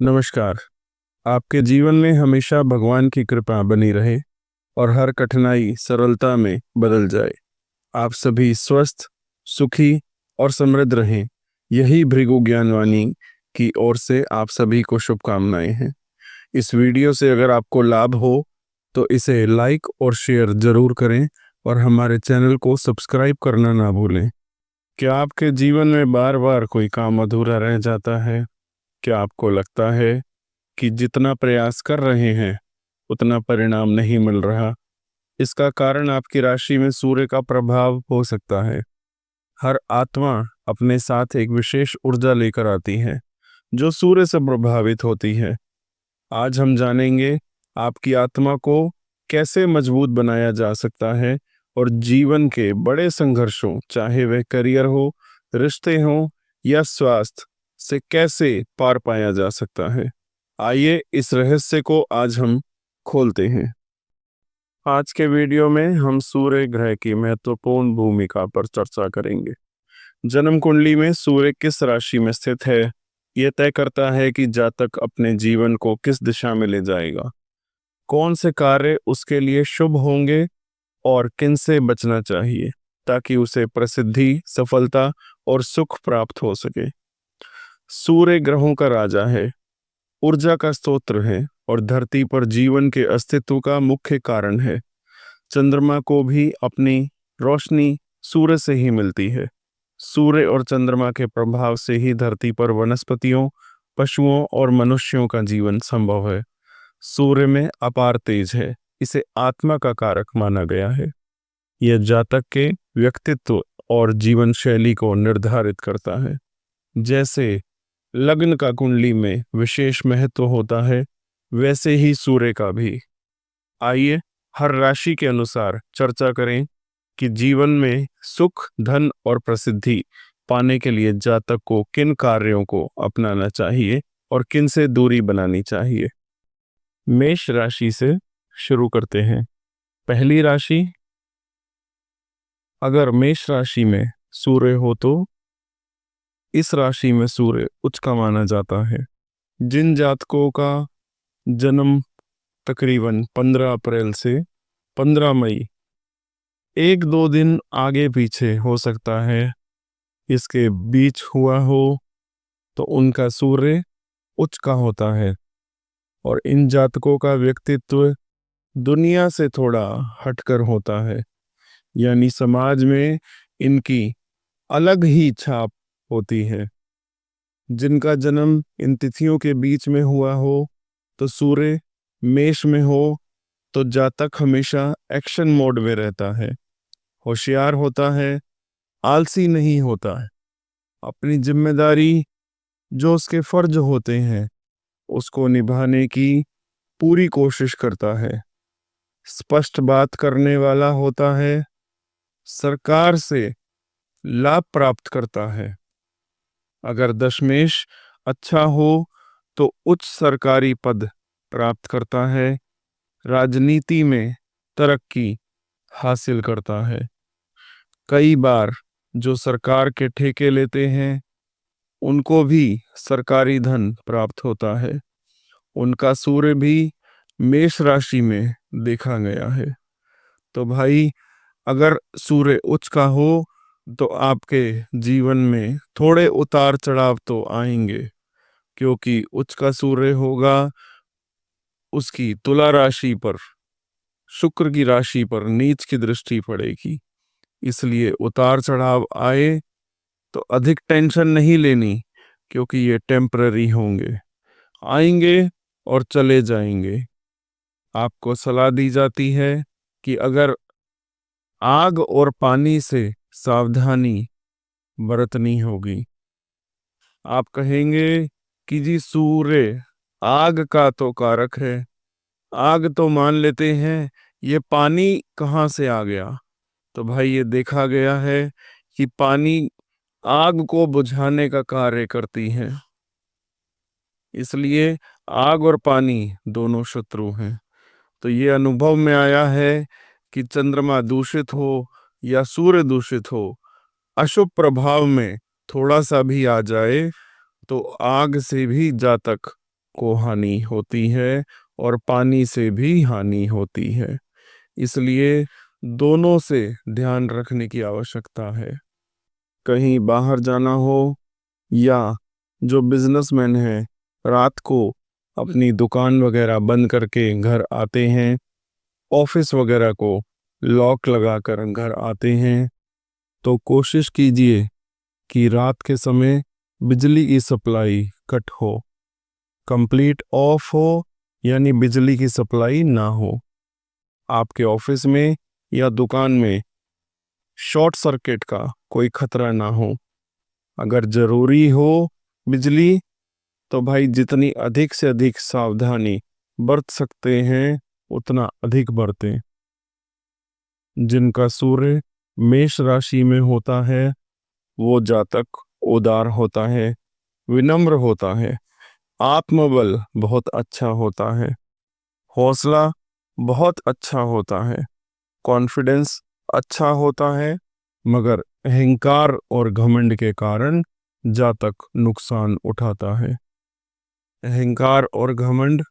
नमस्कार। आपके जीवन में हमेशा भगवान की कृपा बनी रहे और हर कठिनाई सरलता में बदल जाए। आप सभी स्वस्थ, सुखी और समृद्ध रहें। यही भृगु ज्ञानवाणी की ओर से आप सभी को शुभकामनाएं हैं। इस वीडियो से अगर आपको लाभ हो तो इसे लाइक और शेयर जरूर करें और हमारे चैनल को सब्सक्राइब करना ना भूलें। क्या आपके जीवन में बार बार कोई काम अधूरा रह जाता है? क्या आपको लगता है कि जितना प्रयास कर रहे हैं उतना परिणाम नहीं मिल रहा? इसका कारण आपकी राशि में सूर्य का प्रभाव हो सकता है। हर आत्मा अपने साथ एक विशेष ऊर्जा लेकर आती है जो सूर्य से प्रभावित होती है। आज हम जानेंगे आपकी आत्मा को कैसे मजबूत बनाया जा सकता है और जीवन के बड़े संघर्षों, चाहे वह करियर हो, रिश्ते हो या स्वास्थ्य, से कैसे पार पाया जा सकता है। आइए इस रहस्य को आज हम खोलते हैं। आज के वीडियो में हम सूर्य ग्रह की महत्वपूर्ण भूमिका पर चर्चा करेंगे। जन्म कुंडली में सूर्य किस राशि में स्थित है, यह तय करता है कि जातक अपने जीवन को किस दिशा में ले जाएगा, कौन से कार्य उसके लिए शुभ होंगे और किन से बचना चाहिए ताकि उसे प्रसिद्धि, सफलता और सुख प्राप्त हो सके। सूर्य ग्रहों का राजा है, ऊर्जा का स्तोत्र है और धरती पर जीवन के अस्तित्व का मुख्य कारण है। चंद्रमा को भी अपनी रोशनी सूर्य से ही मिलती है। सूर्य और चंद्रमा के प्रभाव से ही धरती पर वनस्पतियों, पशुओं और मनुष्यों का जीवन संभव है। सूर्य में अपार तेज है, इसे आत्मा का कारक माना गया है। यह जातक के व्यक्तित्व और जीवन शैली को निर्धारित करता है। जैसे लग्न का कुंडली में विशेष महत्व होता है, वैसे ही सूर्य का भी। आइए हर राशि के अनुसार चर्चा करें कि जीवन में सुख, धन और प्रसिद्धि पाने के लिए जातक को किन कार्यों को अपनाना चाहिए और किन से दूरी बनानी चाहिए। मेष राशि से शुरू करते हैं। पहली राशि, अगर मेष राशि में सूर्य हो तो इस राशि में सूर्य उच्च का माना जाता है। जिन जातकों का जन्म तकरीबन 15 अप्रैल से 15 मई, एक दो दिन आगे पीछे हो सकता है, इसके बीच हुआ हो, तो उनका सूर्य उच्च का होता है और इन जातकों का व्यक्तित्व दुनिया से थोड़ा हटकर होता है, यानी समाज में इनकी अलग ही छाप होती है। जिनका जन्म इन तिथियों के बीच में हुआ हो, तो सूर्य मेष में हो, तो जातक हमेशा एक्शन मोड में रहता है, होशियार होता है, आलसी नहीं होता है। अपनी जिम्मेदारी, जो उसके फर्ज होते हैं, उसको निभाने की पूरी कोशिश करता है। स्पष्ट बात करने वाला होता है, सरकार से लाभ प्राप्त करता है। अगर दशमेश अच्छा हो तो उच्च सरकारी पद प्राप्त करता है, राजनीति में तरक्की हासिल करता है। कई बार जो सरकार के ठेके लेते हैं उनको भी सरकारी धन प्राप्त होता है। उनका सूर्य भी मेष राशि में देखा गया है। तो भाई, अगर सूर्य उच्च का हो तो आपके जीवन में थोड़े उतार चढ़ाव तो आएंगे, क्योंकि उच्च का सूर्य होगा, उसकी तुला राशि पर, शुक्र की राशि पर नीच की दृष्टि पड़ेगी। इसलिए उतार चढ़ाव आए तो अधिक टेंशन नहीं लेनी, क्योंकि ये टेम्पररी होंगे, आएंगे और चले जाएंगे। आपको सलाह दी जाती है कि अगर आग और पानी से सावधानी बरतनी होगी। आप कहेंगे कि जी सूर्य आग का तो कारक है, आग तो मान लेते हैं, ये पानी कहाँ से आ गया? तो भाई, ये देखा गया है कि पानी आग को बुझाने का कार्य करती है। इसलिए आग और पानी दोनों शत्रु हैं। तो ये अनुभव में आया है कि चंद्रमा दूषित हो या सूर्य दूषित हो, अशुभ प्रभाव में थोड़ा सा भी आ जाए तो आग से भी जातक को हानि होती है और पानी से भी हानि होती है। इसलिए दोनों से ध्यान रखने की आवश्यकता है। कहीं बाहर जाना हो या जो बिजनेसमैन है रात को अपनी दुकान वगैरह बंद करके घर आते हैं, ऑफिस वगैरह को लॉक लगाकर घर आते हैं, तो कोशिश कीजिए कि रात के समय बिजली की सप्लाई कट हो, कंप्लीट ऑफ हो, यानी बिजली की सप्लाई ना हो। आपके ऑफिस में या दुकान में शॉर्ट सर्किट का कोई खतरा ना हो। अगर जरूरी हो बिजली, तो भाई जितनी अधिक से अधिक सावधानी बरत सकते हैं उतना अधिक बरतें। जिनका सूर्य मेष राशि में होता है वो जातक उदार होता है, विनम्र होता है, आत्मबल बहुत अच्छा होता है, हौसला बहुत अच्छा होता है, कॉन्फिडेंस अच्छा होता है, मगर अहंकार और घमंड के कारण जातक नुकसान उठाता है। अहंकार और घमंड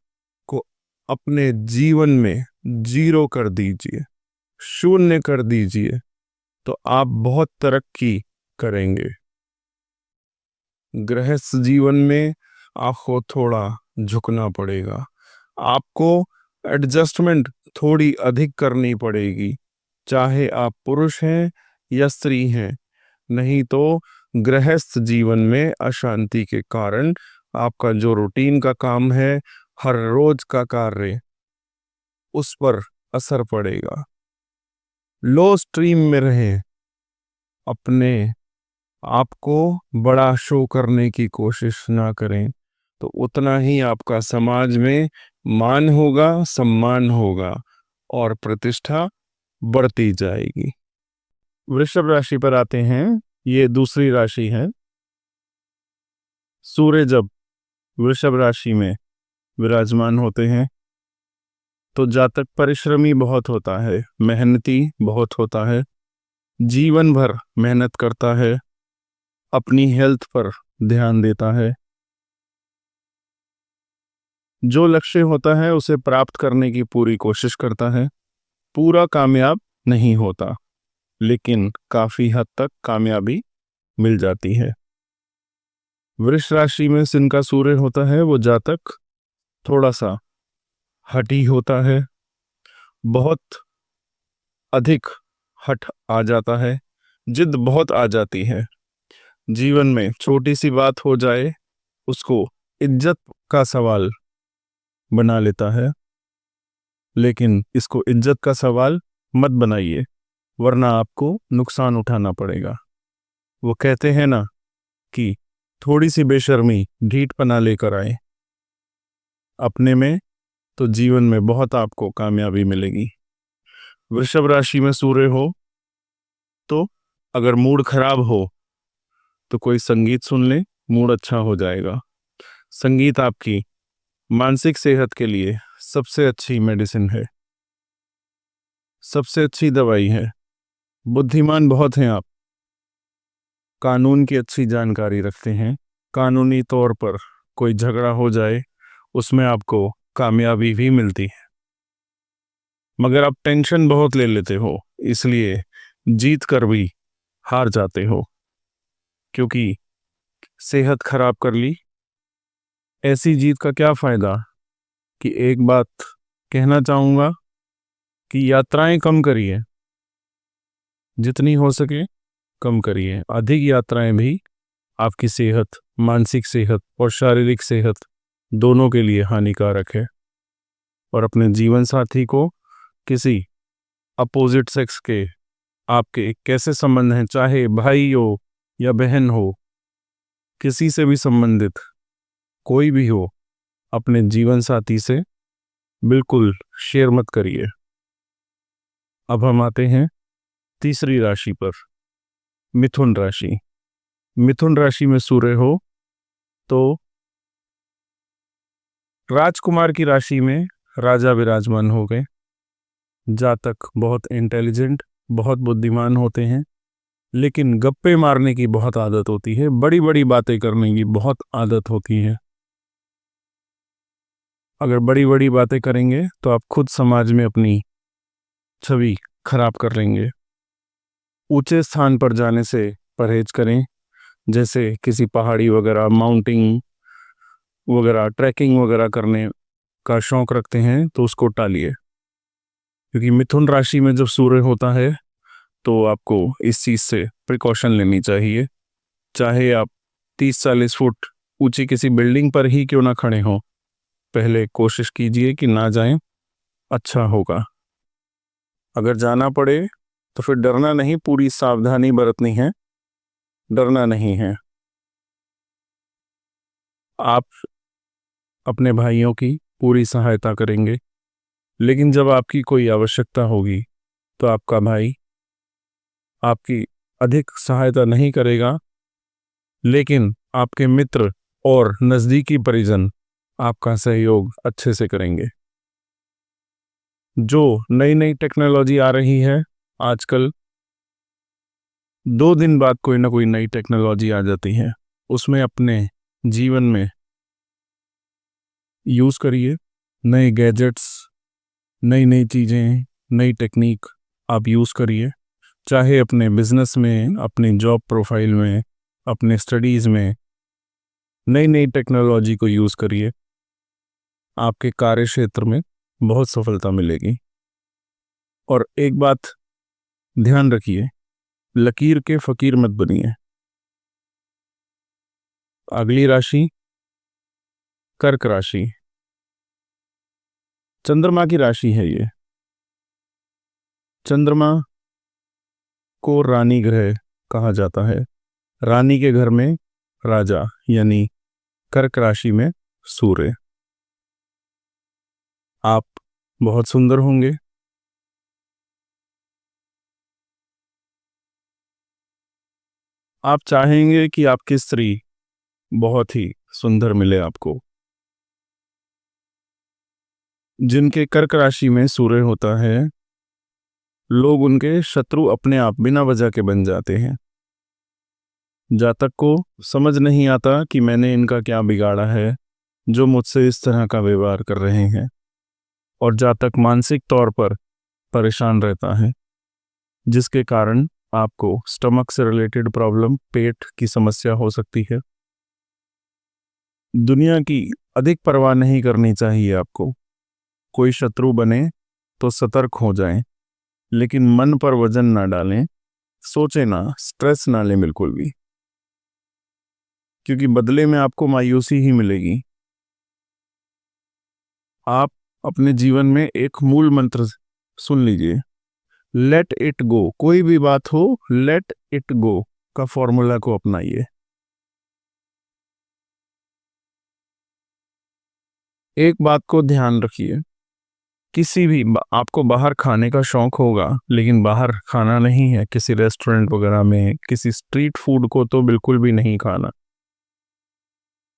को अपने जीवन में जीरो कर दीजिए, शून्य कर दीजिए, तो आप बहुत तरक्की करेंगे। गृहस्थ जीवन में आपको थोड़ा झुकना पड़ेगा, आपको एडजस्टमेंट थोड़ी अधिक करनी पड़ेगी, चाहे आप पुरुष हैं या स्त्री हैं। नहीं तो गृहस्थ जीवन में अशांति के कारण आपका जो रूटीन का काम है, हर रोज का कार्य, उस पर असर पड़ेगा। लो स्ट्रीम में रहें, अपने आपको बड़ा शो करने की कोशिश ना करें, तो उतना ही आपका समाज में मान होगा, सम्मान होगा और प्रतिष्ठा बढ़ती जाएगी। वृषभ राशि पर आते हैं। ये दूसरी राशि है। सूर्य जब वृषभ राशि में विराजमान होते हैं तो जातक परिश्रमी बहुत होता है, मेहनती बहुत होता है, जीवन भर मेहनत करता है, अपनी हेल्थ पर ध्यान देता है, जो लक्ष्य होता है उसे प्राप्त करने की पूरी कोशिश करता है। पूरा कामयाब नहीं होता, लेकिन काफी हद तक कामयाबी मिल जाती है। वृष राशि में जिनका सूर्य होता है वो जातक थोड़ा सा हठी होता है, बहुत अधिक हठ आ जाता है, जिद बहुत आ जाती है। जीवन में छोटी सी बात हो जाए उसको इज्जत का सवाल बना लेता है, लेकिन इसको इज्जत का सवाल मत बनाइए, वरना आपको नुकसान उठाना पड़ेगा। वो कहते हैं ना कि थोड़ी सी बेशर्मी ढीठपना लेकर आए अपने में, तो जीवन में बहुत आपको कामयाबी मिलेगी। वृषभ राशि में सूर्य हो तो अगर मूड खराब हो तो कोई संगीत सुन ले, मूड अच्छा हो जाएगा। संगीत आपकी मानसिक सेहत के लिए सबसे अच्छी मेडिसिन है, सबसे अच्छी दवाई है। बुद्धिमान बहुत हैं आप, कानून की अच्छी जानकारी रखते हैं, कानूनी तौर पर कोई झगड़ा हो जाए उसमें आपको कामयाबी भी मिलती है, मगर आप टेंशन बहुत ले लेते हो, इसलिए जीत कर भी हार जाते हो, क्योंकि सेहत खराब कर ली। ऐसी जीत का क्या फायदा। कि एक बात कहना चाहूंगा कि यात्राएं कम करिए, जितनी हो सके कम करिए। अधिक यात्राएं भी आपकी सेहत, मानसिक सेहत और शारीरिक सेहत दोनों के लिए हानिकारक है। और अपने जीवन साथी को किसी अपोजिट सेक्स के आपके कैसे संबंध हैं, चाहे भाई हो या बहन हो, किसी से भी संबंधित कोई भी हो, अपने जीवन साथी से बिल्कुल शेयर मत करिए। अब हम आते हैं तीसरी राशि पर, मिथुन राशि। मिथुन राशि में सूर्य हो तो राजकुमार की राशि में राजा विराजमान हो गए। जातक बहुत इंटेलिजेंट, बहुत बुद्धिमान होते हैं, लेकिन गप्पे मारने की बहुत आदत होती है, बड़ी बड़ी बातें करने की बहुत आदत होती है। अगर बड़ी बड़ी बातें करेंगे तो आप खुद समाज में अपनी छवि खराब कर लेंगे। ऊंचे स्थान पर जाने से परहेज करें, जैसे किसी पहाड़ी वगैरह, माउंटिंग वगैरह, ट्रैकिंग वगैरह करने का शौक रखते हैं तो उसको टालिए, क्योंकि मिथुन राशि में जब सूर्य होता है तो आपको इस चीज़ से प्रिकॉशन लेनी चाहिए। चाहे आप 30-40 फुट ऊंची किसी बिल्डिंग पर ही क्यों ना खड़े हों, पहले कोशिश कीजिए कि ना जाएं, अच्छा होगा। अगर जाना पड़े तो फिर डरना नहीं, पूरी सावधानी बरतनी है, डरना नहीं है। आप अपने भाइयों की पूरी सहायता करेंगे, लेकिन जब आपकी कोई आवश्यकता होगी तो आपका भाई आपकी अधिक सहायता नहीं करेगा, लेकिन आपके मित्र और नज़दीकी परिजन आपका सहयोग अच्छे से करेंगे। जो नई नई टेक्नोलॉजी आ रही है आजकल, 2 दिन बाद कोई ना कोई नई टेक्नोलॉजी आ जाती है, उसमें अपने जीवन में यूज़ करिए। नए गैजेट्स, नई नई चीज़ें, नई टेक्निक आप यूज़ करिए, चाहे अपने बिजनेस में, अपनी जॉब प्रोफाइल में, अपने स्टडीज़ में नई नई टेक्नोलॉजी को यूज़ करिए। आपके कार्य क्षेत्र में बहुत सफलता मिलेगी। और एक बात ध्यान रखिए, लकीर के फकीर मत बनिए। अगली राशि कर्क राशि, चंद्रमा की राशि है ये। चंद्रमा को रानी ग्रह कहा जाता है। रानी के घर में राजा, यानी कर्क राशि में सूर्य। आप बहुत सुंदर होंगे। आप चाहेंगे कि आपकी स्त्री बहुत ही सुंदर मिले आपको। जिनके कर्क राशि में सूर्य होता है, लोग उनके शत्रु अपने आप बिना वजह के बन जाते हैं। जातक को समझ नहीं आता कि मैंने इनका क्या बिगाड़ा है जो मुझसे इस तरह का व्यवहार कर रहे हैं, और जातक मानसिक तौर पर परेशान रहता है, जिसके कारण आपको स्टमक से रिलेटेड प्रॉब्लम, पेट की समस्या हो सकती है। दुनिया की अधिक परवाह नहीं करनी चाहिए आपको। कोई शत्रु बने तो सतर्क हो जाएं, लेकिन मन पर वजन ना डालें, सोचे ना, स्ट्रेस ना लें बिल्कुल भी, क्योंकि बदले में आपको मायूसी ही मिलेगी। आप अपने जीवन में एक मूल मंत्र सुन लीजिए, लेट इट गो। कोई भी बात हो, लेट इट गो का फॉर्मूला को अपनाइए। एक बात को ध्यान रखिए, किसी भी आपको बाहर खाने का शौक होगा, लेकिन बाहर खाना नहीं है, किसी रेस्टोरेंट वगैरह में, किसी स्ट्रीट फूड को तो बिल्कुल भी नहीं खाना।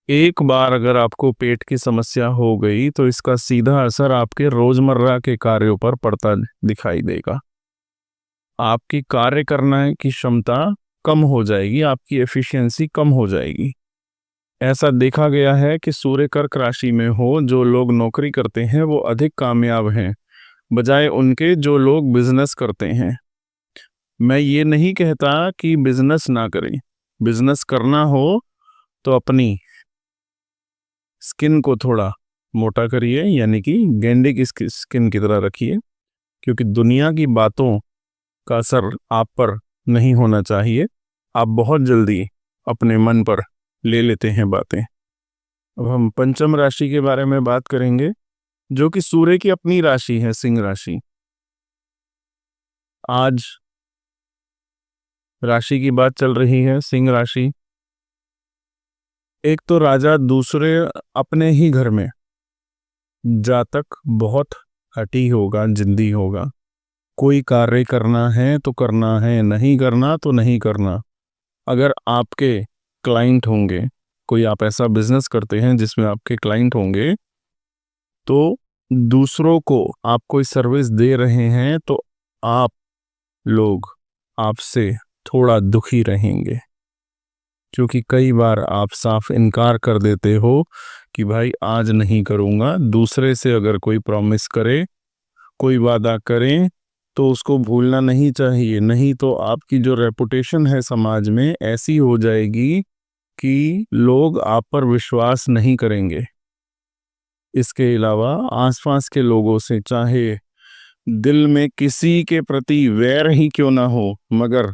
एक बार अगर आपको पेट की समस्या हो गई तो इसका सीधा असर आपके रोजमर्रा के कार्यों पर पड़ता दिखाई देगा। आपकी कार्य करने की क्षमता कम हो जाएगी, आपकी एफिशिएंसी कम हो जाएगी। ऐसा देखा गया है कि सूर्य कर्क राशि में हो जो लोग नौकरी करते हैं वो अधिक कामयाब हैं, बजाय उनके जो लोग बिजनेस करते हैं। मैं ये नहीं कहता कि बिजनेस ना करें, बिजनेस करना हो तो अपनी स्किन को थोड़ा मोटा करिए, यानी कि गेंडे की स्किन की तरह रखिए, क्योंकि दुनिया की बातों का असर आप पर नहीं होना चाहिए। आप बहुत जल्दी अपने मन पर ले लेते हैं बातें। अब हम पंचम राशि के बारे में बात करेंगे, जो कि सूर्य की अपनी राशि है, सिंह राशि। आज राशि की बात चल रही है, सिंह राशि। एक तो राजा, दूसरे अपने ही घर में जातक बहुत हठी होगा, जिद्दी होगा। कोई कार्य करना है तो करना है, नहीं करना तो नहीं करना। अगर आपके क्लाइंट होंगे, कोई आप ऐसा बिजनेस करते हैं जिसमें आपके क्लाइंट होंगे, तो दूसरों को आप कोई सर्विस दे रहे हैं तो आप लोग आपसे थोड़ा दुखी रहेंगे, क्योंकि कई बार आप साफ इनकार कर देते हो कि भाई आज नहीं करूँगा। दूसरे से अगर कोई प्रॉमिस करे, कोई वादा करें, तो उसको भूलना नहीं चाहिए, नहीं तो आपकी जो रेपुटेशन है समाज में ऐसी हो जाएगी कि लोग आप पर विश्वास नहीं करेंगे। इसके अलावा आसपास के लोगों से चाहे दिल में किसी के प्रति वैर ही क्यों ना हो, मगर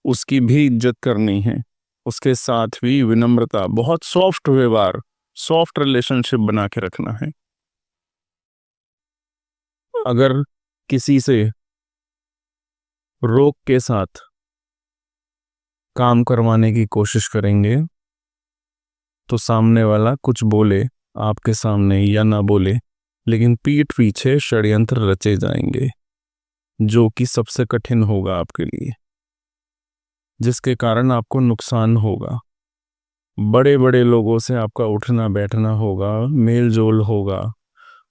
उसकी भी इज्जत करनी है, उसके साथ भी विनम्रता, बहुत सॉफ्ट व्यवहार, सॉफ्ट रिलेशनशिप बना के रखना है। अगर किसी से रोक के साथ काम करवाने की कोशिश करेंगे तो सामने वाला कुछ बोले आपके सामने या ना बोले, लेकिन पीठ पीछे षड्यंत्र रचे जाएंगे, जो कि सबसे कठिन होगा आपके लिए, जिसके कारण आपको नुकसान होगा। बड़े बड़े लोगों से आपका उठना बैठना होगा, मेल जोल होगा,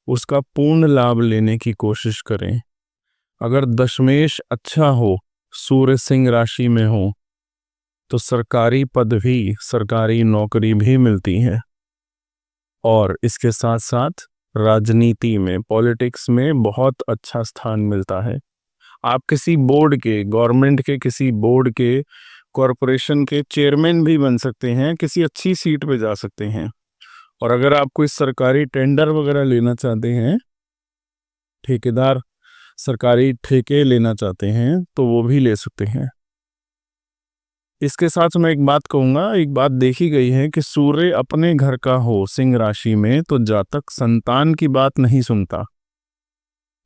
उसका पूर्ण लाभ लेने की कोशिश करें। अगर दशमेश अच्छा हो, सूर्य सिंह राशि में हो, तो सरकारी पद भी, सरकारी नौकरी भी मिलती है। और इसके साथ साथ राजनीति में, पॉलिटिक्स में बहुत अच्छा स्थान मिलता है। आप किसी बोर्ड के, गवर्नमेंट के किसी बोर्ड के, कॉरपोरेशन के चेयरमैन भी बन सकते हैं, किसी अच्छी सीट पे जा सकते हैं। और अगर आप कोई सरकारी टेंडर वगैरह लेना चाहते हैं, ठेकेदार सरकारी ठेके लेना चाहते हैं, तो वो भी ले सकते हैं। इसके साथ मैं एक बात कहूँगा, एक बात देखी गई है कि सूर्य अपने घर का हो सिंह राशि में, तो जातक संतान की बात नहीं सुनता,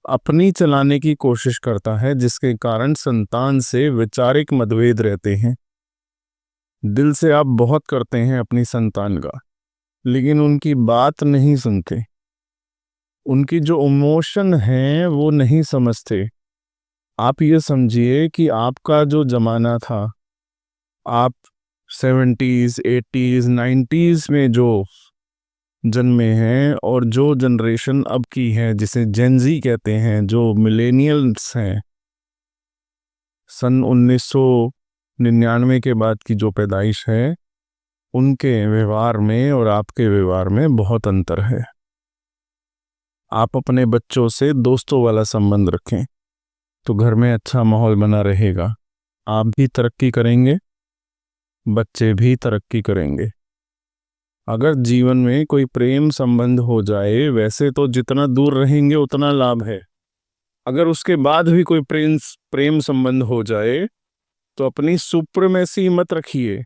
अपनी चलाने की कोशिश करता है, जिसके कारण संतान से वैचारिक मतभेद रहते हैं। दिल से आप बहुत करते हैं अपनी संतान का, लेकिन उनकी बात नहीं सुनते, उनकी जो इमोशन है वो नहीं समझते। आप ये समझिए कि आपका जो जमाना था, आप 70s 80s 90s में जो जन्मे हैं, और जो जनरेशन अब की है जिसे जेनजी कहते हैं, जो मिलेनियल्स हैं, सन 1999 के बाद की जो पैदाइश है, उनके व्यवहार में और आपके व्यवहार में बहुत अंतर है। आप अपने बच्चों से दोस्तों वाला संबंध रखें, तो घर में अच्छा माहौल बना रहेगा। आप भी तरक्की करेंगे, बच्चे भी तरक्की करेंगे। अगर जीवन में कोई प्रेम संबंध हो जाए, वैसे तो जितना दूर रहेंगे उतना लाभ है। अगर उसके बाद भी कोई प्रेम संबंध हो जाए, तो अपनी सुप्रीमेसी मत रखिए,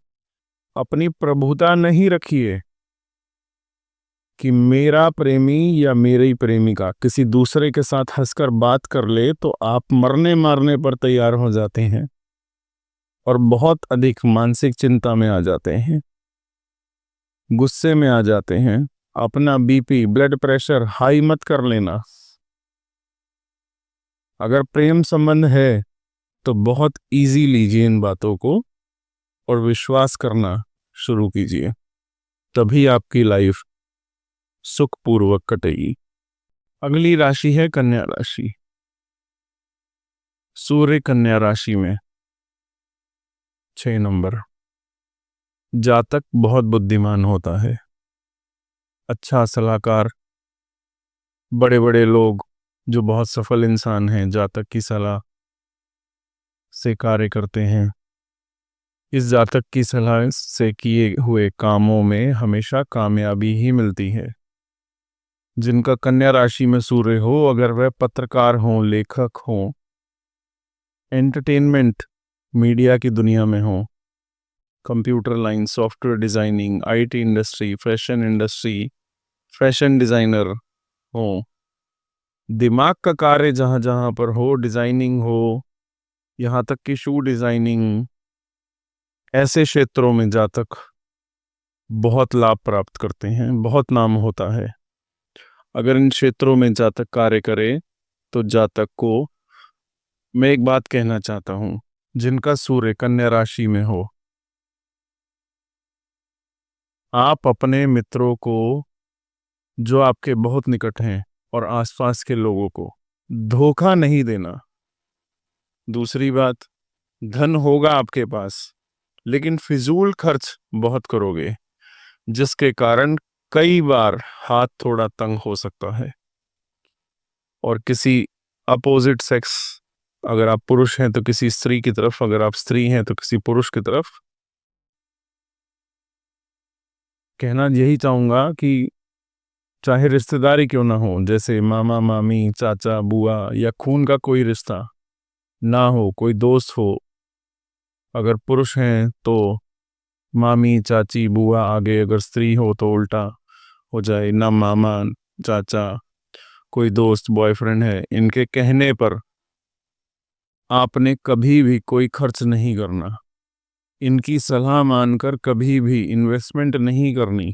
अपनी प्रभुता नहीं रखिए कि मेरा प्रेमी या मेरी प्रेमिका किसी दूसरे के साथ हंसकर बात कर ले, तो आप मरने मारने पर तैयार हो जाते हैं और बहुत अधिक मानसिक चिंता में आ जाते हैं, गुस्से में आ जाते हैं। अपना बीपी, ब्लड प्रेशर हाई मत कर लेना। अगर प्रेम संबंध है तो बहुत इजी लीजिए इन बातों को और विश्वास करना शुरू कीजिए, तभी आपकी लाइफ सुखपूर्वक कटेगी। अगली राशि है कन्या राशि। सूर्य कन्या राशि में 6 नंबर। जातक बहुत बुद्धिमान होता है, अच्छा सलाहकार, बड़े बड़े लोग जो बहुत सफल इंसान हैं, जातक की सलाह से कार्य करते हैं। इस जातक की सलाह से किए हुए कामों में हमेशा कामयाबी ही मिलती है। जिनका कन्या राशि में सूर्य हो, अगर वह पत्रकार हों, लेखक हों, एंटरटेनमेंट मीडिया की दुनिया में हो, computer line, software designing, IT industry, fashion designer हो, दिमाग का कार्य जहाँ जहाँ पर हो, डिजाइनिंग हो, यहाँ तक कि शू डिजाइनिंग, ऐसे क्षेत्रों में जातक बहुत लाभ प्राप्त करते हैं, बहुत नाम होता है। अगर इन क्षेत्रों में जातक कार्य करे, तो जातक को मैं एक बात कहना चाहता हूं, जिनका सूर्य कन्या राशि में हो, आप अपने मित्रों को, जो आपके बहुत निकट हैं, और आसपास के लोगों को धोखा नहीं देना। दूसरी बात, धन होगा आपके पास, लेकिन फिजूल खर्च बहुत करोगे, जिसके कारण कई बार हाथ थोड़ा तंग हो सकता है। और किसी अपोजिट सेक्स, अगर आप पुरुष हैं तो किसी स्त्री की तरफ, अगर आप स्त्री हैं तो किसी पुरुष की तरफ, कहना यही चाहूंगा कि चाहे रिश्तेदारी क्यों ना हो, जैसे मामा मामी चाचा बुआ या खून का कोई रिश्ता ना हो, कोई दोस्त हो, अगर पुरुष हैं तो मामी चाची बुआ आगे, अगर स्त्री हो तो उल्टा हो जाए, ना मामा चाचा, कोई दोस्त बॉयफ्रेंड है, इनके कहने पर आपने कभी भी कोई खर्च नहीं करना। इनकी सलाह मानकर कभी भी इन्वेस्टमेंट नहीं करनी।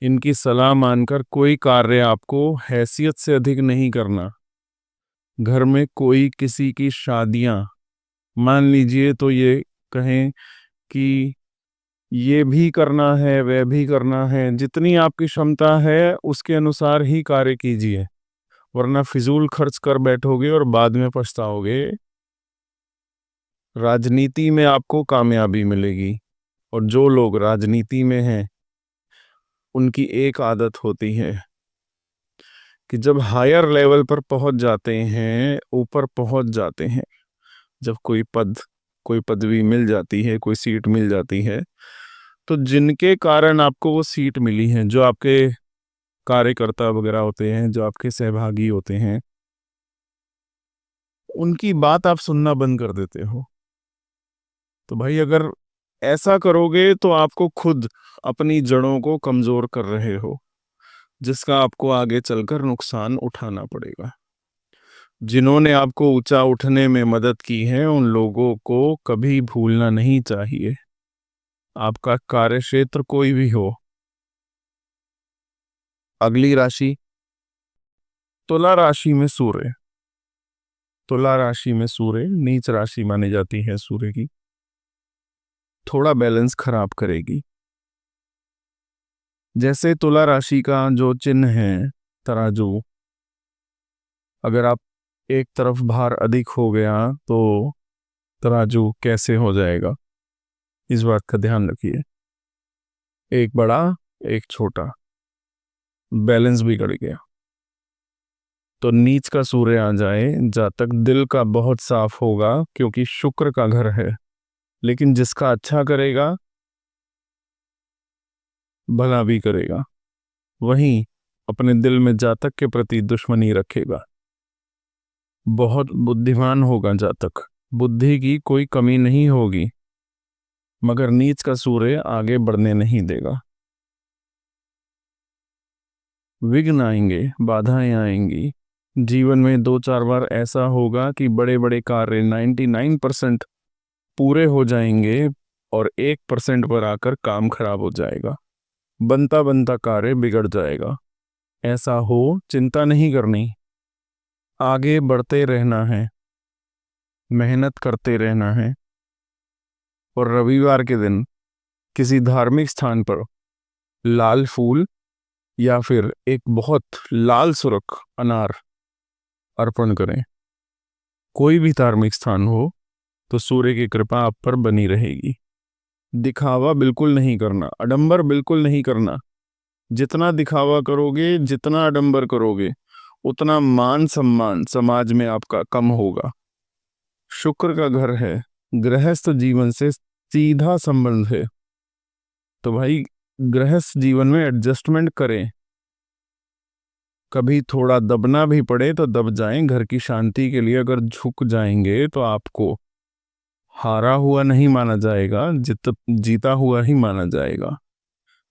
इनकी सलाह मानकर कोई कार्य आपको हैसियत से अधिक नहीं करना। घर में कोई किसी की शादियां मान लीजिए तो ये कहें कि ये भी करना है वह भी करना है, जितनी आपकी क्षमता है उसके अनुसार ही कार्य कीजिए, वरना फिजूल खर्च कर बैठोगे और बाद में पछताओगे। राजनीति में आपको कामयाबी मिलेगी, और जो लोग राजनीति में हैं उनकी एक आदत होती है कि जब हायर लेवल पर पहुंच जाते हैं, ऊपर पहुंच जाते हैं, जब कोई पदवी मिल जाती है, कोई सीट मिल जाती है, तो जिनके कारण आपको वो सीट मिली है, जो आपके कार्यकर्ता वगैरह होते हैं, जो आपके सहभागी होते हैं, उनकी बात आप सुनना बंद कर देते हो। तो भाई अगर ऐसा करोगे तो आपको खुद अपनी जड़ों को कमजोर कर रहे हो, जिसका आपको आगे चलकर नुकसान उठाना पड़ेगा। जिन्होंने आपको ऊंचा उठने में मदद की है उन लोगों को कभी भूलना नहीं चाहिए। आपका कार्यक्षेत्र कोई भी हो। अगली राशि तुला राशि में सूर्य। तुला राशि में सूर्य नीच राशि मानी जाती है सूर्य की, थोड़ा बैलेंस खराब करेगी। जैसे तुला राशि का जो चिन्ह है तराजू, अगर आप एक तरफ भार अधिक हो गया तो तराजू कैसे हो जाएगा, इस बात का ध्यान रखिए। एक बड़ा एक छोटा, बैलेंस बिगड़ गया। तो नीच का सूर्य आ जाए, जातक दिल का बहुत साफ होगा क्योंकि शुक्र का घर है, लेकिन जिसका अच्छा करेगा भला भी करेगा। वहीं अपने दिल में जातक के प्रति दुश्मनी रखेगा। बहुत बुद्धिमान होगा जातक, बुद्धि की कोई कमी नहीं होगी, मगर नीच का सूर्य आगे बढ़ने नहीं देगा। विघ्न आएंगे, बाधाएं आएंगी। जीवन में दो चार बार ऐसा होगा कि बड़े बड़े कार्य 99% पूरे हो जाएंगे और 1% पर आकर काम खराब हो जाएगा, बनता बनता कार्य बिगड़ जाएगा। ऐसा हो चिंता नहीं करनी, आगे बढ़ते रहना है, मेहनत करते रहना है। और रविवार के दिन किसी धार्मिक स्थान पर लाल फूल या फिर एक बहुत लाल सुर्ख अनार अर्पण करें। कोई भी धार्मिक स्थान हो तो सूर्य की कृपा आप पर बनी रहेगी। दिखावा बिल्कुल नहीं करना, आडंबर बिल्कुल नहीं करना। जितना दिखावा करोगे, जितना आडंबर करोगे, उतना मान सम्मान समाज में आपका कम होगा। शुक्र का घर है, गृहस्थ जीवन से सीधा संबंध है। तो भाई गृहस्थ जीवन में एडजस्टमेंट करें, कभी थोड़ा दबना भी पड़े तो दब जाएं घर की शांति के लिए। अगर झुक जाएंगे तो आपको हारा हुआ नहीं माना जाएगा, जीता हुआ ही माना जाएगा,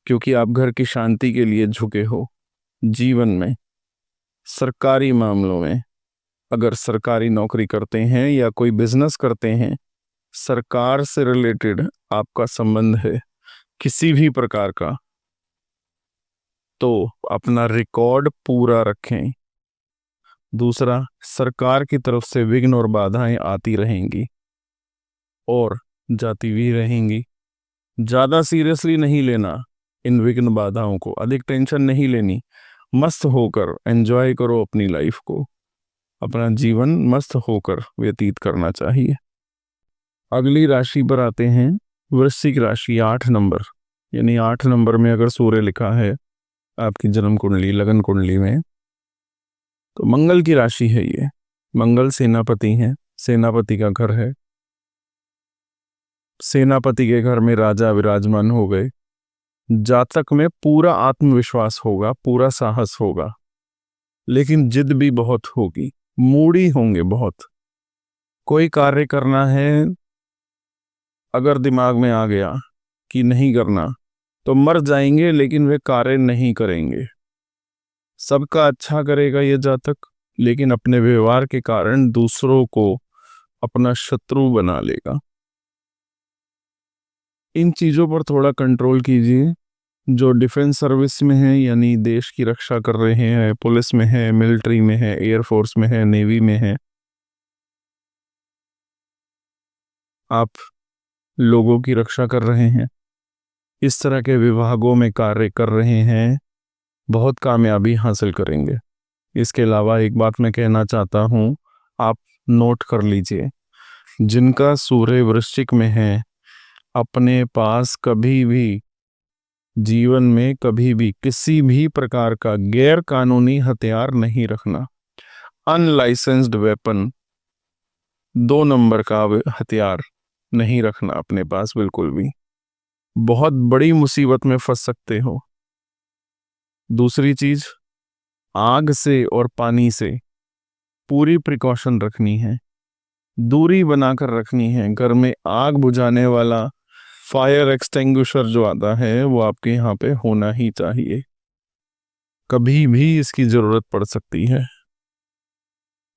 क्योंकि आप घर की शांति के लिए झुके हो। जीवन में सरकारी मामलों में, अगर सरकारी नौकरी करते हैं या कोई बिजनेस करते हैं, सरकार से रिलेटेड आपका संबंध है किसी भी प्रकार का, तो अपना रिकॉर्ड पूरा रखें। दूसरा, सरकार की तरफ से विघ्न और बाधाएं आती रहेंगी और जाती भी रहेंगी। ज़्यादा सीरियसली नहीं लेना इन विघ्न बाधाओं को, अधिक टेंशन नहीं लेनी। मस्त होकर एंजॉय करो अपनी लाइफ को, अपना जीवन मस्त होकर व्यतीत करना चाहिए। अगली राशि पर आते हैं, वृश्चिक राशि 8 नंबर। यानी 8 नंबर में अगर सूर्य लिखा है आपकी जन्म कुंडली, लगन कुंडली में, तो मंगल की राशि है ये। मंगल सेनापति हैं, सेनापति का घर है। सेनापति के घर में राजा विराजमान हो गए। जातक में पूरा आत्मविश्वास होगा, पूरा साहस होगा, लेकिन जिद भी बहुत होगी, मूडी होंगे बहुत। कोई कार्य करना है, अगर दिमाग में आ गया कि नहीं करना, तो मर जाएंगे, लेकिन वे कार्य नहीं करेंगे। सबका अच्छा करेगा ये जातक, लेकिन अपने व्यवहार के कारण दूसरों को अपना शत्रु बना लेगा। इन चीजों पर थोड़ा कंट्रोल कीजिए। जो डिफेंस सर्विस में है, यानी देश की रक्षा कर रहे हैं, पुलिस में है, मिलिट्री में है, एयरफोर्स में है, नेवी में है, आप लोगों की रक्षा कर रहे हैं, इस तरह के विभागों में कार्य कर रहे हैं, बहुत कामयाबी हासिल करेंगे। इसके अलावा एक बात मैं कहना चाहता हूँ, आप नोट कर लीजिए, जिनका सूर्य वृश्चिक में है, अपने पास कभी भी जीवन में कभी भी किसी भी प्रकार का गैर कानूनी हथियार नहीं रखना। अनलाइसेंस्ड वेपन, 2 नंबर का हथियार नहीं रखना अपने पास बिल्कुल भी। बहुत बड़ी मुसीबत में फंस सकते हो। दूसरी चीज, आग से और पानी से पूरी प्रिकॉशन रखनी है, दूरी बनाकर रखनी है। घर में आग बुझाने वाला फायर एक्सटिंग्विशर जो आता है, वो आपके यहाँ पे होना ही चाहिए, कभी भी इसकी जरूरत पड़ सकती है।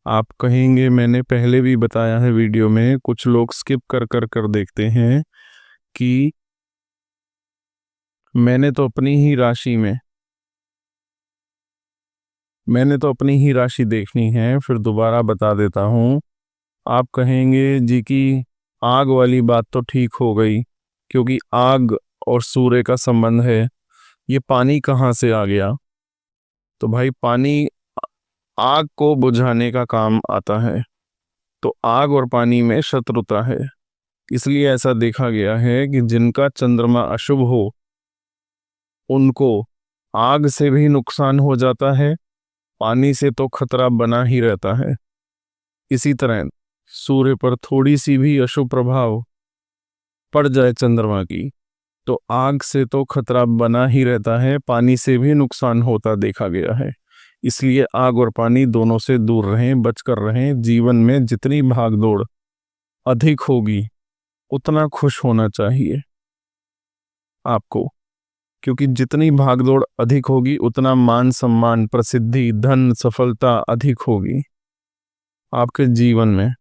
आप कहेंगे मैंने पहले भी बताया है वीडियो में, कुछ लोग स्किप कर कर कर देखते हैं कि मैंने तो अपनी ही राशि देखनी है, फिर दोबारा बता देता हूँ। आप कहेंगे जी कि आग वाली बात तो ठीक हो गई, क्योंकि आग और सूर्य का संबंध है, ये पानी कहाँ से आ गया? तो भाई, पानी आग को बुझाने का काम आता है, तो आग और पानी में शत्रुता है। इसलिए ऐसा देखा गया है कि जिनका चंद्रमा अशुभ हो, उनको आग से भी नुकसान हो जाता है, पानी से तो खतरा बना ही रहता है। इसी तरह सूर्य पर थोड़ी सी भी अशुभ प्रभाव पड़ जाए चंद्रमा की, तो आग से तो खतरा बना ही रहता है, पानी से भी नुकसान होता देखा गया है। इसलिए आग और पानी दोनों से दूर रहें, बचकर रहें। जीवन में जितनी भागदौड़ अधिक होगी, उतना खुश होना चाहिए आपको, क्योंकि जितनी भागदौड़ अधिक होगी, उतना मान सम्मान, प्रसिद्धि, धन, सफलता अधिक होगी आपके जीवन में।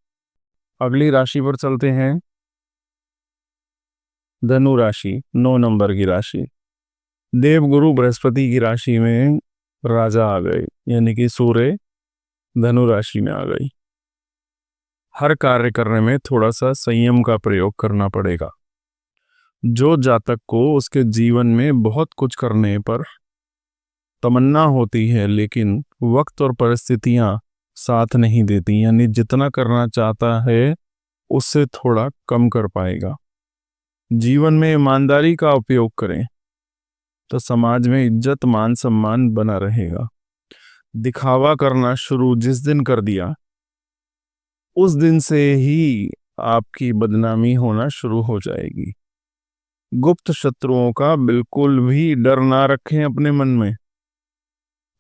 अगली राशि पर चलते हैं, धनु राशि, 9 नंबर की राशि। देवगुरु बृहस्पति की राशि में राजा आ गए, यानी कि सूर्य धनु राशि में आ गई। हर कार्य करने में थोड़ा सा संयम का प्रयोग करना पड़ेगा। जो जातक को उसके जीवन में बहुत कुछ करने पर तमन्ना होती है, लेकिन वक्त और परिस्थितियां साथ नहीं देती, यानी जितना करना चाहता है उससे थोड़ा कम कर पाएगा। जीवन में ईमानदारी का उपयोग करें, तो समाज में इज्जत, मान सम्मान बना रहेगा। दिखावा करना शुरू जिस दिन कर दिया, उस दिन से ही आपकी बदनामी होना शुरू हो जाएगी। गुप्त शत्रुओं का बिल्कुल भी डर ना रखें अपने मन में,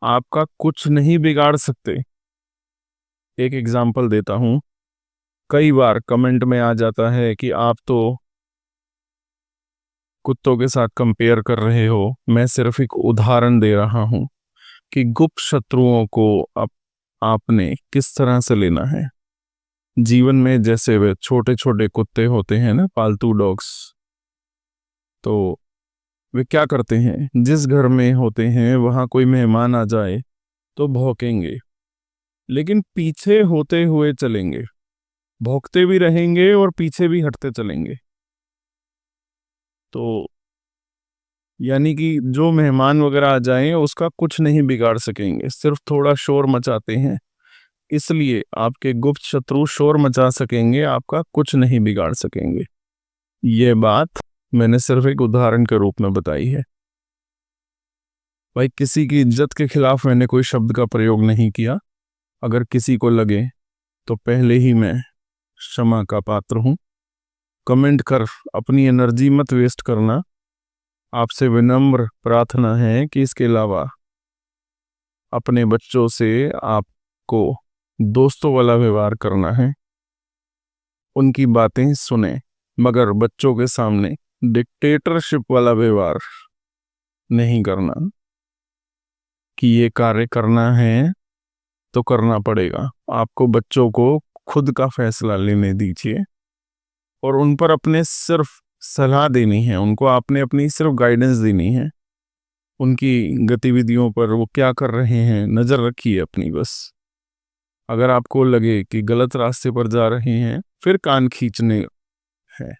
आपका कुछ नहीं बिगाड़ सकते। एक एग्जाम्पल देता हूं, कई बार कमेंट में आ जाता है कि आप तो कुत्तों के साथ कंपेयर कर रहे हो। मैं सिर्फ एक उदाहरण दे रहा हूं कि गुप्त शत्रुओं को आपने किस तरह से लेना है जीवन में। जैसे वे छोटे छोटे कुत्ते होते हैं ना, पालतू डॉग्स, तो वे क्या करते हैं, जिस घर में होते हैं वहां कोई मेहमान आ जाए तो भौंकेंगे, लेकिन पीछे होते हुए चलेंगे, भौंकते भी रहेंगे और पीछे भी हटते चलेंगे। तो यानी कि जो मेहमान वगैरह आ जाएं उसका कुछ नहीं बिगाड़ सकेंगे, सिर्फ थोड़ा शोर मचाते हैं। इसलिए आपके गुप्त शत्रु शोर मचा सकेंगे, आपका कुछ नहीं बिगाड़ सकेंगे। ये बात मैंने सिर्फ एक उदाहरण के रूप में बताई है। भाई, किसी की इज्जत के खिलाफ मैंने कोई शब्द का प्रयोग नहीं किया। अगर किसी को लगे तो पहले ही मैं क्षमा का पात्र हूं। कमेंट कर अपनी एनर्जी मत वेस्ट करना। आपसे विनम्र प्रार्थना है कि इसके अलावा अपने बच्चों से आपको दोस्तों वाला व्यवहार करना है। उनकी बातें सुने, मगर बच्चों के सामने डिक्टेटरशिप वाला व्यवहार नहीं करना कि ये कार्य करना है तो करना पड़ेगा। आपको बच्चों को खुद का फैसला लेने दीजिए और उन पर अपने सिर्फ सलाह देनी है। उनको आपने अपनी सिर्फ गाइडेंस देनी है। उनकी गतिविधियों पर वो क्या कर रहे हैं नज़र रखिए अपनी बस। अगर आपको लगे कि गलत रास्ते पर जा रहे हैं, फिर कान खींचने हैं।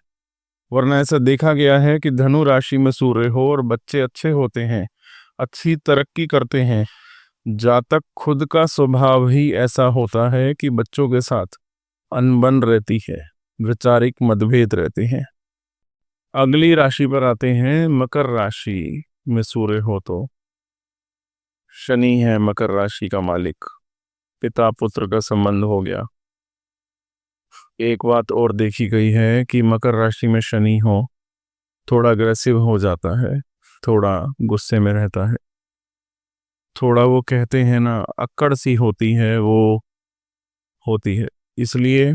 वरना ऐसा देखा गया है कि धनु राशि में सूर्य हो और बच्चे अच्छे होते हैं, अच्छी तरक्की करते हैं, जातक खुद का स्वभाव ही ऐसा होता है कि बच्चों के साथ अनबन रहती है, वैचारिक मतभेद रहते हैं। अगली राशि पर आते हैं। मकर राशि में सूर्य हो तो शनि है मकर राशि का मालिक। पिता पुत्र का संबंध हो गया। एक बात और देखी गई है कि मकर राशि में शनि हो थोड़ा अग्रेसिव हो जाता है, थोड़ा गुस्से में रहता है, थोड़ा वो कहते हैं ना अक्कड़ सी होती है वो होती है। इसलिए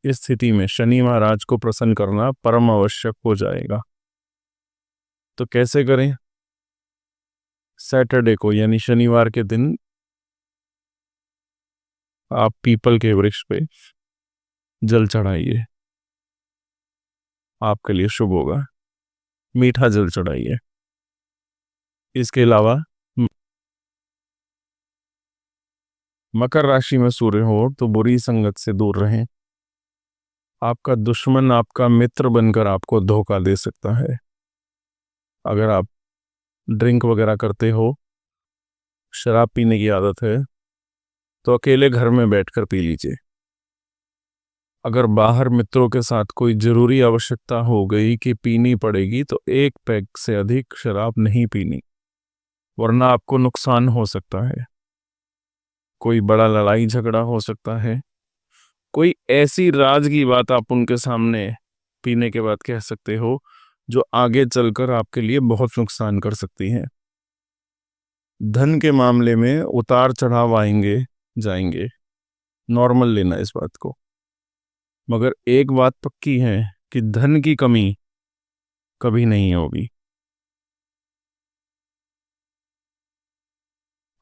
इस स्थिति में शनि महाराज को प्रसन्न करना परम आवश्यक हो जाएगा। तो कैसे करें? सैटरडे को यानी शनिवार के दिन आप पीपल के वृक्ष पे जल चढ़ाइए, आपके लिए शुभ होगा। मीठा जल चढ़ाइए। इसके अलावा मकर राशि में सूर्य हो तो बुरी संगत से दूर रहें। आपका दुश्मन आपका मित्र बनकर आपको धोखा दे सकता है। अगर आप ड्रिंक वगैरह करते हो, शराब पीने की आदत है, तो अकेले घर में बैठकर पी लीजिए। अगर बाहर मित्रों के साथ कोई ज़रूरी आवश्यकता हो गई कि पीनी पड़ेगी, तो एक पैग से अधिक शराब नहीं पीनी, वरना आपको नुकसान हो सकता है। कोई बड़ा लड़ाई झगड़ा हो सकता है। कोई ऐसी राज की बात आप उनके सामने पीने के बाद कह सकते हो जो आगे चलकर आपके लिए बहुत नुकसान कर सकती है। धन के मामले में उतार चढ़ाव आएंगे जाएंगे, नॉर्मल लेना इस बात को। मगर एक बात पक्की है कि धन की कमी कभी नहीं होगी।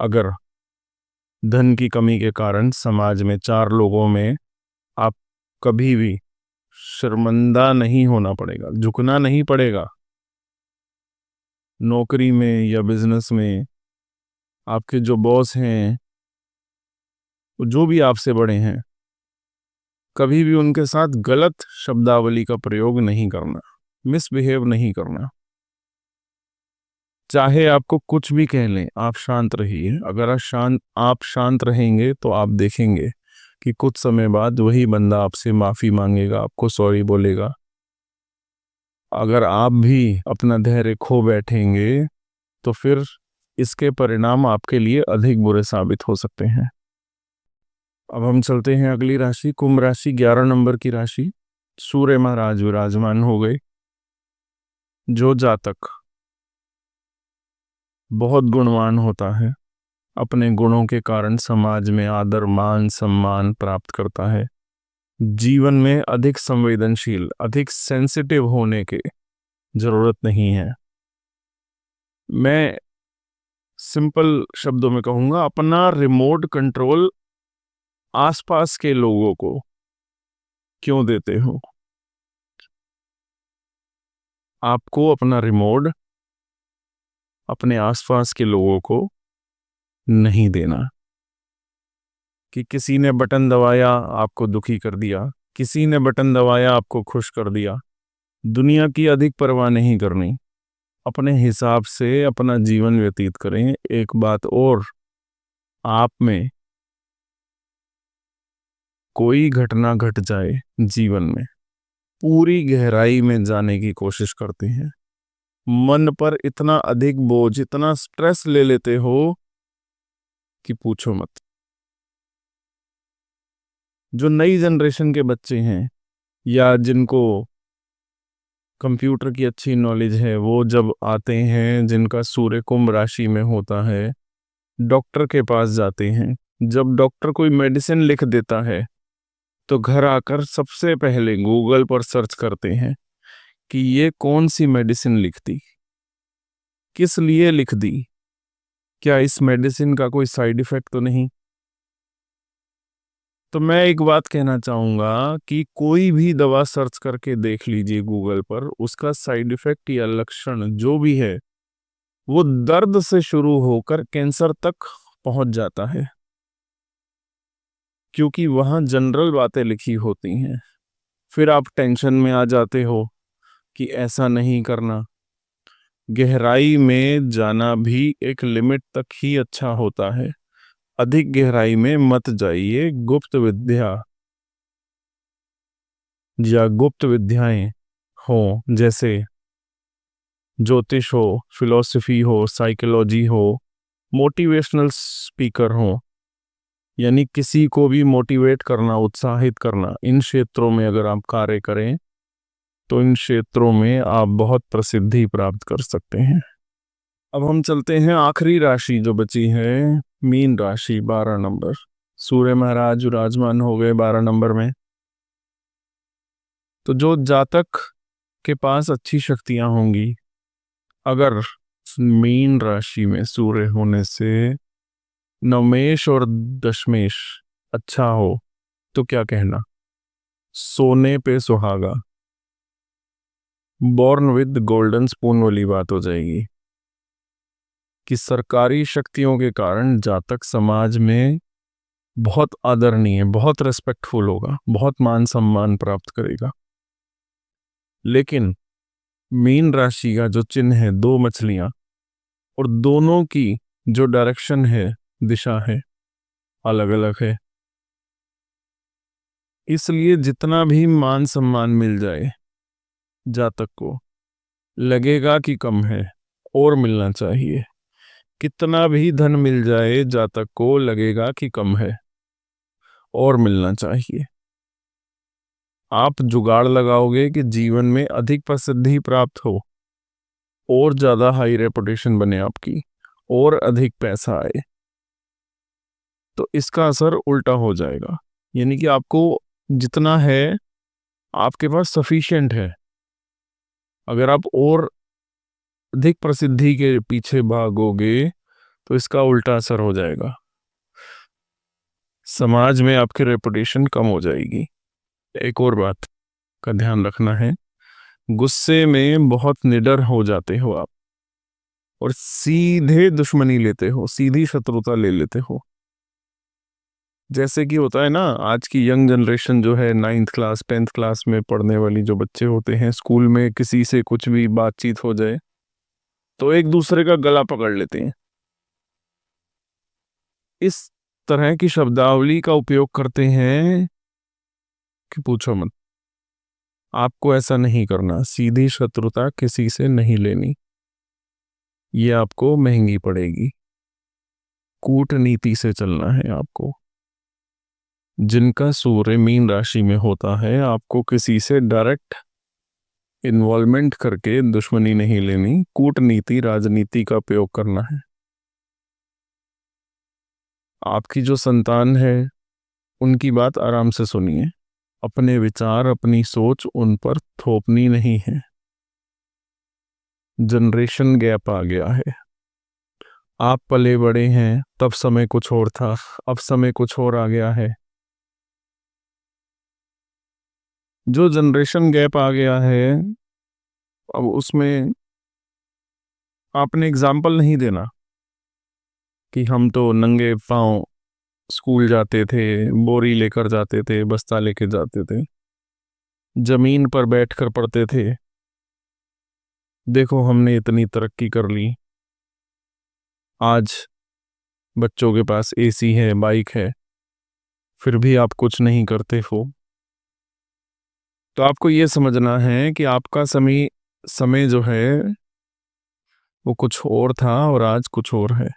अगर धन की कमी के कारण समाज में चार लोगों में आप कभी भी शर्मिंदा नहीं होना पड़ेगा, झुकना नहीं पड़ेगा। नौकरी में या बिजनेस में आपके जो बॉस हैं, जो भी आपसे बड़े हैं, कभी भी उनके साथ गलत शब्दावली का प्रयोग नहीं करना, मिसबिहेव नहीं करना। चाहे आपको कुछ भी कह लें, आप शांत रहिए। अगर आप शांत रहेंगे तो आप देखेंगे कि कुछ समय बाद वही बंदा आपसे माफ़ी मांगेगा, आपको सॉरी बोलेगा। अगर आप भी अपना धैर्य खो बैठेंगे तो फिर इसके परिणाम आपके लिए अधिक बुरे साबित हो सकते हैं। अब हम चलते हैं अगली राशि, कुंभ राशि, 11 नंबर की राशि। सूर्य महाराज विराजमान हो गए। जो जातक बहुत गुणवान होता है, अपने गुणों के कारण समाज में आदर मान सम्मान प्राप्त करता है, जीवन में अधिक संवेदनशील, अधिक सेंसिटिव होने की जरूरत नहीं है। मैं सिंपल शब्दों में कहूंगा, अपना रिमोट कंट्रोल आसपास के लोगों को क्यों देते हो? आपको अपना रिमोट अपने आसपास के लोगों को नहीं देना। कि किसी ने बटन दबाया आपको दुखी कर दिया, किसी ने बटन दबाया आपको खुश कर दिया। दुनिया की अधिक परवाह नहीं करनी, अपने हिसाब से अपना जीवन व्यतीत करें। एक बात और, आप में कोई घटना घट जाए जीवन में, पूरी गहराई में जाने की कोशिश करते हैं। मन पर इतना अधिक बोझ, इतना स्ट्रेस ले लेते हो कि पूछो मत। जो नई जनरेशन के बच्चे हैं या जिनको कंप्यूटर की अच्छी नॉलेज है, वो जब आते हैं, जिनका सूर्य कुंभ राशि में होता है, डॉक्टर के पास जाते हैं। जब डॉक्टर कोई मेडिसिन लिख देता है तो घर आकर सबसे पहले गूगल पर सर्च करते हैं कि ये कौन सी मेडिसिन लिख दी, किस लिए लिख दी, क्या इस मेडिसिन का कोई साइड इफेक्ट तो नहीं। तो मैं एक बात कहना चाहूंगा कि कोई भी दवा सर्च करके देख लीजिए गूगल पर, उसका साइड इफेक्ट या लक्षण जो भी है वो दर्द से शुरू होकर कैंसर तक पहुंच जाता है, क्योंकि वहां जनरल बातें लिखी होती हैं। फिर आप टेंशन में आ जाते हो कि ऐसा नहीं करना। गहराई में जाना भी एक लिमिट तक ही अच्छा होता है, अधिक गहराई में मत जाइए। गुप्त विद्या या गुप्त विद्याएं हो, जैसे ज्योतिष हो, फिलॉसफी हो, साइकोलॉजी हो, मोटिवेशनल स्पीकर हो, यानी किसी को भी मोटिवेट करना, उत्साहित करना, इन क्षेत्रों में अगर आप कार्य करें तो इन क्षेत्रों में आप बहुत प्रसिद्धि प्राप्त कर सकते हैं। अब हम चलते हैं आखिरी राशि जो बची है, मीन राशि, 12 नंबर। सूर्य महाराज विराजमान हो गए 12 नंबर में। तो जो जातक के पास अच्छी शक्तियां होंगी, अगर मीन राशि में सूर्य होने से नवमेश और दशमेश अच्छा हो तो क्या कहना, सोने पे सुहागा, बॉर्न विद गोल्डन स्पून वाली बात हो जाएगी कि सरकारी शक्तियों के कारण जातक समाज में बहुत आदरणीय, बहुत रेस्पेक्टफुल होगा, बहुत मान सम्मान प्राप्त करेगा। लेकिन मीन राशि का जो चिन्ह है, दो मछलियां, और दोनों की जो डायरेक्शन है, दिशा है, अलग अलग है। इसलिए जितना भी मान सम्मान मिल जाए जातक को, लगेगा कि कम है और मिलना चाहिए। कितना भी धन मिल जाए जातक को लगेगा कि कम है और मिलना चाहिए। आप जुगाड़ लगाओगे कि जीवन में अधिक प्रसिद्धि प्राप्त हो और ज्यादा हाई रेपुटेशन बने आपकी और अधिक पैसा आए, तो इसका असर उल्टा हो जाएगा। यानी कि आपको जितना है आपके पास सफिशिएंट है। अगर आप और अधिक प्रसिद्धि के पीछे भागोगे तो इसका उल्टा असर हो जाएगा, समाज में आपकी रेपुटेशन कम हो जाएगी। एक और बात का ध्यान रखना है, गुस्से में बहुत निडर हो जाते हो आप और सीधे दुश्मनी लेते हो, सीधी शत्रुता ले लेते हो। जैसे कि होता है ना, आज की यंग जनरेशन जो है, 9th क्लास 10th क्लास में पढ़ने वाली जो बच्चे होते हैं, स्कूल में किसी से कुछ भी बातचीत हो जाए तो एक दूसरे का गला पकड़ लेते हैं, इस तरह की शब्दावली का उपयोग करते हैं कि पूछो मत। आपको ऐसा नहीं करना, सीधी शत्रुता किसी से नहीं लेनी, ये आपको महंगी पड़ेगी। कूटनीति से चलना है आपको। जिनका सूर्य मीन राशि में होता है, आपको किसी से डायरेक्ट इन्वॉल्वमेंट करके दुश्मनी नहीं लेनी, कूटनीति, राजनीति का उपयोग करना है। आपकी जो संतान है उनकी बात आराम से सुनिए, अपने विचार, अपनी सोच उन पर थोपनी नहीं है। जनरेशन गैप आ गया है। आप पले बड़े हैं तब समय कुछ और था, अब समय कुछ और आ गया है। जो जनरेशन गैप आ गया है, अब उसमें आपने एग्जाम्पल नहीं देना कि हम तो नंगे पांव स्कूल जाते थे, बोरी लेकर जाते थे, बस्ता लेकर जाते थे, जमीन पर बैठकर पढ़ते थे। देखो हमने इतनी तरक्की कर ली, आज बच्चों के पास एसी है, बाइक है, फिर भी आप कुछ नहीं करते हो, तो आपको ये समझना है कि आपका समय समय जो है वो कुछ और था और आज कुछ और है।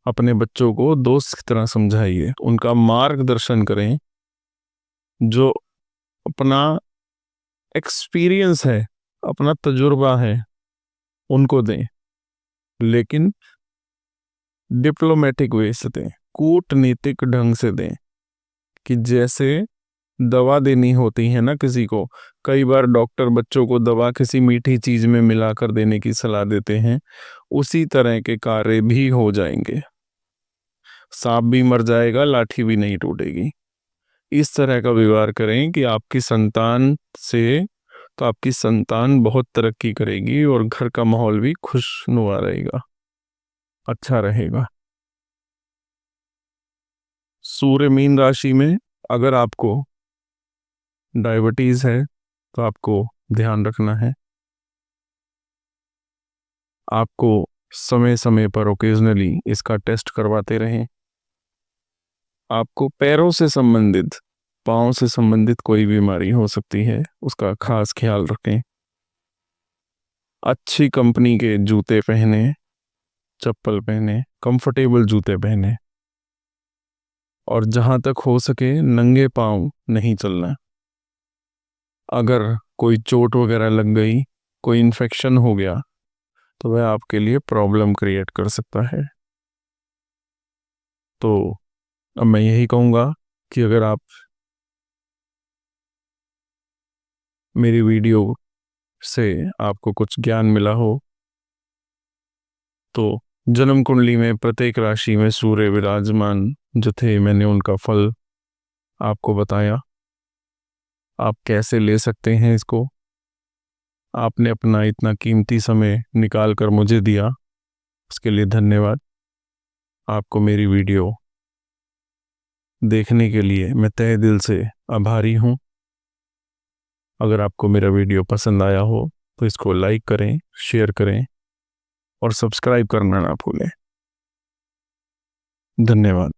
अपने बच्चों को दोस्त की तरह समझाइए, उनका मार्गदर्शन करें, जो अपना एक्सपीरियंस है, अपना तजुर्बा है, उनको दें, लेकिन डिप्लोमेटिक वे से दें, कूटनीतिक ढंग से दें। कि जैसे दवा देनी होती है ना किसी को, कई बार डॉक्टर बच्चों को दवा किसी मीठी चीज में मिलाकर देने की सलाह देते हैं, उसी तरह के कार्य भी हो जाएंगे। सांप भी मर जाएगा, लाठी भी नहीं टूटेगी। इस तरह का व्यवहार करें कि आपकी संतान से, तो आपकी संतान बहुत तरक्की करेगी और घर का माहौल भी खुशनुमा रहेगा, अच्छा रहेगा। सूर्य मीन राशि में अगर आपको डायबिटीज है तो आपको ध्यान रखना है। आपको समय समय पर ओकेजनली इसका टेस्ट करवाते रहें। आपको पैरों से संबंधित, पाँव से संबंधित कोई बीमारी हो सकती है, उसका खास ख्याल रखें। अच्छी कंपनी के जूते पहने, चप्पल पहने, कंफर्टेबल जूते पहने, और जहां तक हो सके नंगे पाँव नहीं चलना। अगर कोई चोट वगैरह लग गई, कोई इन्फेक्शन हो गया, तो वह आपके लिए प्रॉब्लम क्रिएट कर सकता है। तो अब मैं यही कहूँगा कि अगर आप मेरी वीडियो से आपको कुछ ज्ञान मिला हो, तो जन्म कुंडली में प्रत्येक राशि में सूर्य विराजमान जो थे, मैंने उनका फल आपको बताया। आप कैसे ले सकते हैं इसको, आपने अपना इतना कीमती समय निकाल कर मुझे दिया, उसके लिए धन्यवाद। आपको मेरी वीडियो देखने के लिए मैं तहे दिल से आभारी हूँ। अगर आपको मेरा वीडियो पसंद आया हो तो इसको लाइक करें, शेयर करें और सब्सक्राइब करना ना भूलें। धन्यवाद।